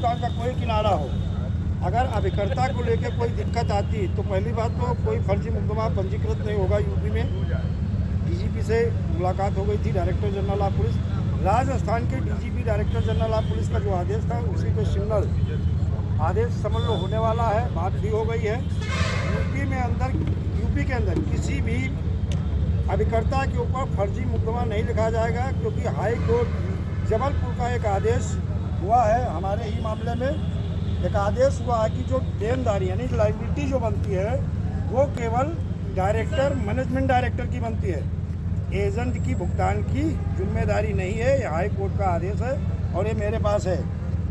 भुगतान का कोई किनारा हो, अगर अभिकर्ता को लेकर कोई दिक्कत आती तो पहली बात तो कोई फर्जी मुकदमा पंजीकृत नहीं होगा। यूपी में डीजीपी से मुलाकात हो गई थी, director general of police. Rajasthan के DGP director general of police का जो आदेश था उसी पे सिग्नल आदेश समझ लो होने वाला है, बात भी हो गई है। यूपी के अंदर किसी भी अभिकर्ता के ऊपर फर्जी मुकदमा नहीं लिखा जाएगा, क्योंकि हाई कोर्ट जबलपुर का एक आदेश हुआ है। हमारे ही मामले में एक आदेश हुआ है कि जो देनदारी यानी लायबिलिटी जो बनती है वो केवल डायरेक्टर मैनेजमेंट डायरेक्टर की बनती है, एजेंट की भुगतान की जिम्मेदारी नहीं है। ये हाई कोर्ट का आदेश है और ये मेरे पास है।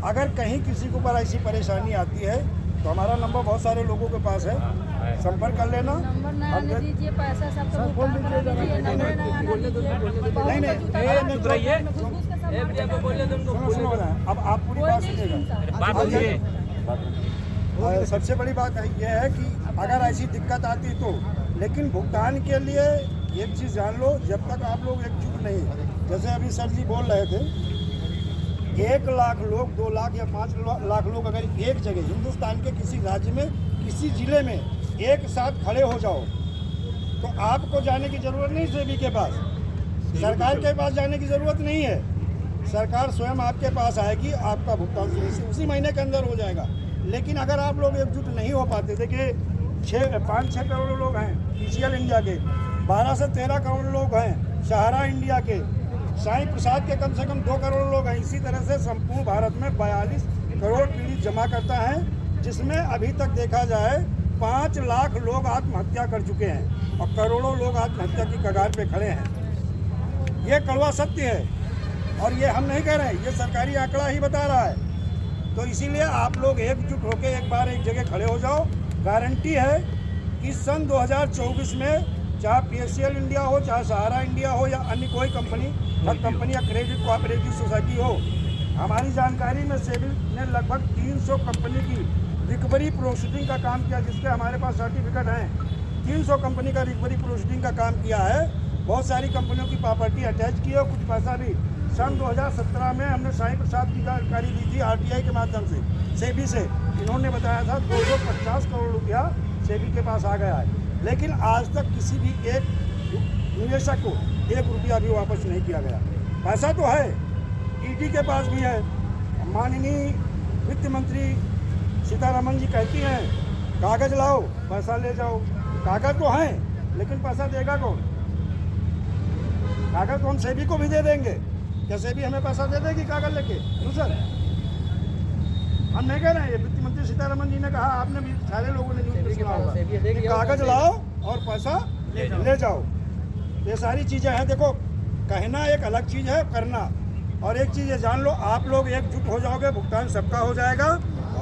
अगर कहीं किसी के ऊपर ऐसी परेशानी आती है तो हमारा नंबर बहुत सारे लोगों के पास है, संपर्क कर लेना। सुनो अब आप पूरी बात सुनिएगा। सबसे बड़ी बात यह है कि अगर ऐसी दिक्कत आती तो, लेकिन भुगतान के लिए एक चीज़ जान लो, जब तक आप लोग एकजुट नहीं, जैसे अभी सर जी बोल रहे थे 1 लाख लोग, 2 लाख या 5 लाख लोग अगर एक जगह हिंदुस्तान के किसी राज्य में किसी जिले में एक साथ खड़े हो जाओ तो आपको जाने की ज़रूरत नहीं सेबी के पास, सरकार के पास जाने की ज़रूरत नहीं है। सरकार स्वयं आपके पास आएगी, आपका भुगतान उसी महीने के अंदर हो जाएगा। लेकिन अगर आप लोग एकजुट नहीं हो पाते, देखिए 5-6 करोड़ लोग हैं पीसीएल इंडिया के, 12 से 13 करोड़ लोग हैं सहारा इंडिया के, साईं प्रसाद के कम से कम 2 करोड़ लोग हैं। इसी तरह से संपूर्ण भारत में 42 करोड़ पीड़ित जमा करता है, जिसमें अभी तक देखा जाए 5 लाख लोग आत्महत्या कर चुके हैं और करोड़ों लोग आत्महत्या की कगार पे खड़े हैं। ये कड़वा सत्य है और ये हम नहीं कह रहे हैं, ये सरकारी आंकड़ा ही बता रहा है। तो इसीलिए आप लोग एकजुट होकर एक बार एक जगह खड़े हो जाओ। गारंटी है कि सन 2024 में चाहे पीएससीएल इंडिया हो, चाहे सहारा इंडिया हो या अन्य कोई कंपनी या क्रेडिट कोऑपरेटिव सोसाइटी हो, हमारी जानकारी में सेबी ने लगभग 300 कंपनी की रिकवरी प्रोसीडिंग का काम किया, जिसके हमारे पास सर्टिफिकेट हैं। 300 कंपनी का रिकवरी प्रोसीडिंग का काम किया है। बहुत सारी कंपनियों की प्रॉपर्टी अटैच की है और कुछ पैसा भी सन 2017 में हमने साईं प्रसाद की जानकारी दी थी आरटीआई के माध्यम से, सेबी से। इन्होंने बताया था 250 करोड़ रुपया सेबी के पास आ गया है, लेकिन आज तक किसी भी एक निवेशक को 1 रुपया भी वापस नहीं किया गया। पैसा तो है, ईडी के पास भी है। माननीय वित्त मंत्री सीतारमन जी कहती हैं कागज लाओ पैसा ले जाओ। कागज तो हैं लेकिन पैसा देगा कौन? कागज तो हम सेबी को भी दे देंगे, क्या सेबी हमें पैसा दे देगी कागज लेके? सर हम नहीं कह रहे हैं, ये वित्त मंत्री सीतारमन जी ने कहा, आपने भी सारे लोगों ने न्यूज़ में सुना होगा, कागज लाओ और पैसा ले जाओ। ये सारी चीज़ें हैं। देखो, कहना एक अलग चीज़ है, करना और एक चीज़ ये जान लो, आप लोग एकजुट हो जाओगे, भुगतान सबका हो जाएगा।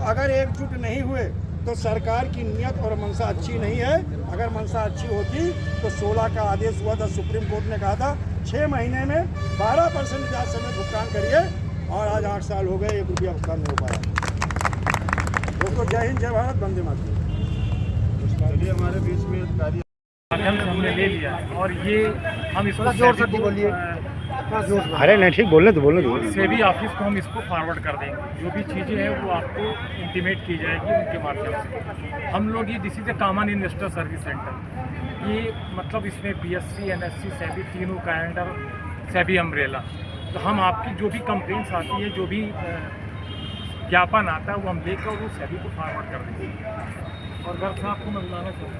अगर एकजुट नहीं हुए तो सरकार की नीयत और मंशा अच्छी नहीं है। अगर मंशा अच्छी होती तो 16 का आदेश हुआ था, सुप्रीम कोर्ट ने कहा था 6 महीने में 12% ब्याज समेत भुगतान करिए, और आज 8 साल हो गए, 1 रुपया भुगतान नहीं हो पाया। दोस्तों, जय हिंद, जय भारत, वंदे मातरम। चलिए, हमारे बीच में अधिकारी हमने ले लिया और ये हम इसको जोर से बोलिए। अरे नहीं, ठीक बोलने दो। सेबी ऑफिस को हम इसको फॉरवर्ड कर देंगे। जो भी चीज़ें हैं वो आपको इंटीमेट की जाएगी उनके माध्यम से। हम लोग ये this is a common investor service centre, ये मतलब इसमें बीएससी, एनएससी, सेबी तीनों का अंडर सेबी अम्ब्रेला। तो हम आपकी जो भी कंप्लेंट्स आती है, जो भी ज्ञापन आता है, वो हम लेकर वो सेबी को फॉरवर्ड कर देंगे। और गर्ग साहब को मैं बुलाना चाहता हूँ।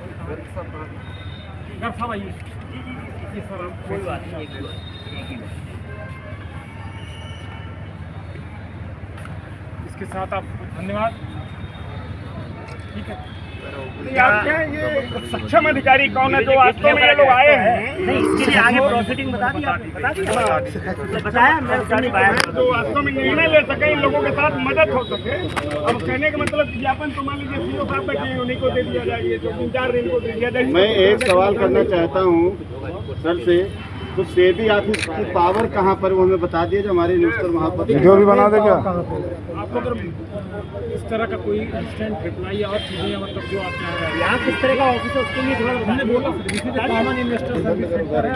गर्ग साहब आइए। सर कोई बात नहीं, इसके साथ आप धन्यवाद। ठीक है, ये सक्षम अधिकारी कौन है जो वास्तव में ये लोग आए हैं? नहीं, इसके लिए आगे प्रोसीडिंग बता दी, बताया तो वास्तव में निर्णय ले सके, इन लोगों के साथ मदद हो सके। अब कहने का मतलब ज्ञापन तो मान लीजिए सीओ साहब बैठे, उन्हीं को दे दिया जाए, जो 3-4 दिन को दे दिया जाए। मैं एक सवाल करना चाहता हूँ सर से, तो सेबी ऑफिस की पावर कहाँ पर, वो हमें बता दिए, जो हमारे इन्वेस्टर वहाँ पर वीडियो भी बना दे क्या? आपको अगर इस तरह का कोई इंस्टेंट रिप्लाई और चीज़ें मतलब जो आप चाह रहे हैं, यहाँ किस तरह का ऑफिस है उसके लिए थोड़ा हमने बोला कॉमन इन्वेस्टर सर्विस सेंटर है।